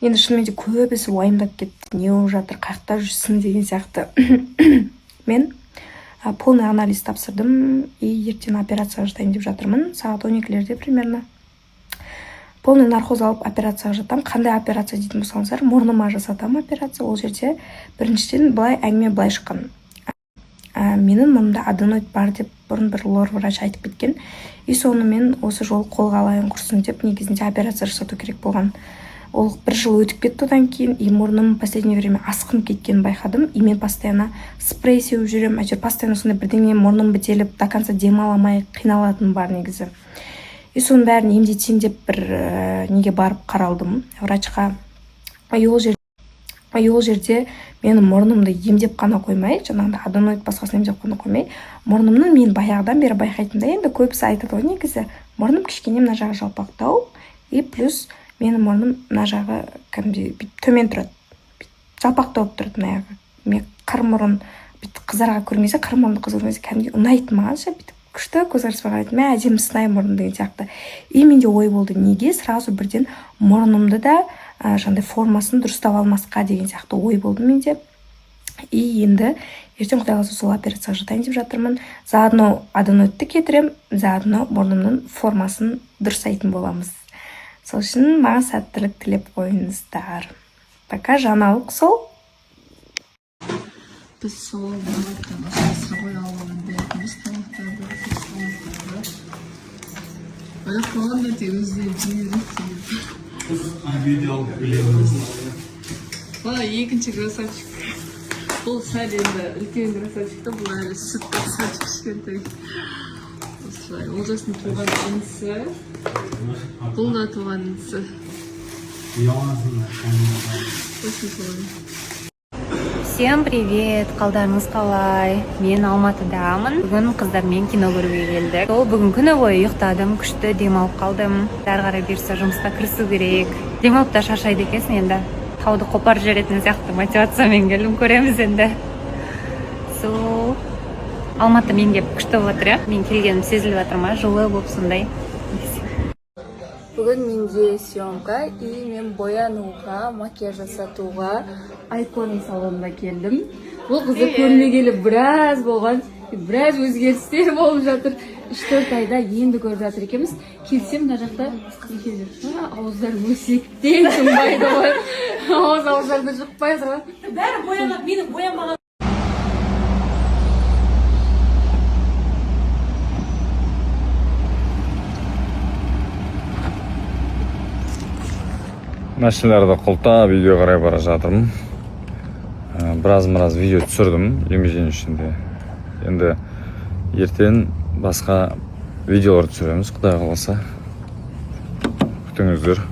Енді шынымен де көбісі уайымдап кетті, не болып жатыр, қаяқта жүрсің деген сияқты. Мен полный анализ тапсырдым и ертең операцияға жатайын деп жатырмын. Сағат 12-лерде примерно. Полный наркоз алып операцияға жатам. Қандай операция дейтін болсаңыздар, мұрныма жасатам операция. Ол жерде біріншіден былай әңгіме былай шыққан. Менің мұрнымда аденоид бар деп бұрын бір лор врач айтып кеткен. И соны мен осы жол қолға алайын құрсын деп негізінде операция жасату керек болған. Ол 1 жыл өтіп кетті одан кейін, и мұрным последнее время асқынып кеткенін байқадым. И мен постоянно спрей сеуіп жүрем, әйтеуір постоянно сондай бірдеңе мұрным бітеліп, до конца демаламай қиналатыным бар негізі. И соның бәрін емдетсем деп бір неге барып қаралдым врачқа. И ол жерде менің мұрнымды емдеп қана қоймай, жаңағыда аденоид басқасын емдеп қана қоймай, мұрнымның мен баяғыдан бері байқайтында, енді көбісі айтады ғой негізі, мұрным кішкене мына жағы жалпақтау, и плюс менің мұрным мына жағы кәдімгідей төмен тұрады. Жалпақтау болып тұрады мына жағы. Мен қыр мұрын қыздарға көрмесе, қыр мұрынды қыз көрмесе кәдімгідей ұнайды маған ше, күшті көзқараспен қарайды. Мен әдемі сынай мұрын деген сияқты. И менде ой болды, неге сразу бірден мұрнымды да жаңағыдай формасын дұрыстап алмасқа деген сияқты ой болды менде. И енді ертең Құдай қаласа сол операцияға жатайын деп жатырмын. Заодно аденоидті кетірем, заодно мұрнымның формасын дұрыстайтын боламыз. Сол үшін маған сәттілік тілеп қойыңыздар. Пока жаңалық сол. Біз сол тамақтан асырасыра қой алған бетіміз тамақтарды, Аяқ қалғанда тек өздері жейді. Видео алып білеміз. Екінші красавчик. Бұл сәл енді үлкен красавчикті, бұл әлі сүт красавчик кішкентай. Осылай, Олжастың туған інісі. Бұл да туған інісі. Всем привет! Қалдарыңыз қалай? Мен Алматыдамын. Бүгін қыздармен кино көруге келдік. Бүгін күні бойы ұйықтадым, күшті демалып қалдым. Әрі қарай берсе жұмысқа кірісу керек. Демалып та шаршайды екенсің енді. Тауды қопарып жіберетін сияқты мотивациямен келдім, көреміз енді. Сол Алматы мен кеп күшті болып жатыр, мен келгенім сезіліп жатыр ма? Жылы болып сондай. Бүгін менде съемка, и мен боянуға, макияж жасатуға Айконың салонына келдім. Бұл қызды көрмегелі біраз болған, біраз өзгерістер болып жатыр. 3-4 айда енді көріп жатыр екенбіз. Келсем мына жақта ауыздар өсектен тынбайды ғой. Ауыздарды жұқпай тұрған. Бәрі боянып, менің боянмаған. Машиналарда құлта видео қарай бара жатырмын. Біраз видео түсірдім емежен ішінде. Енді ертең басқа видеолар түсіреміз, Құдай қаласа. Күтіңіздер.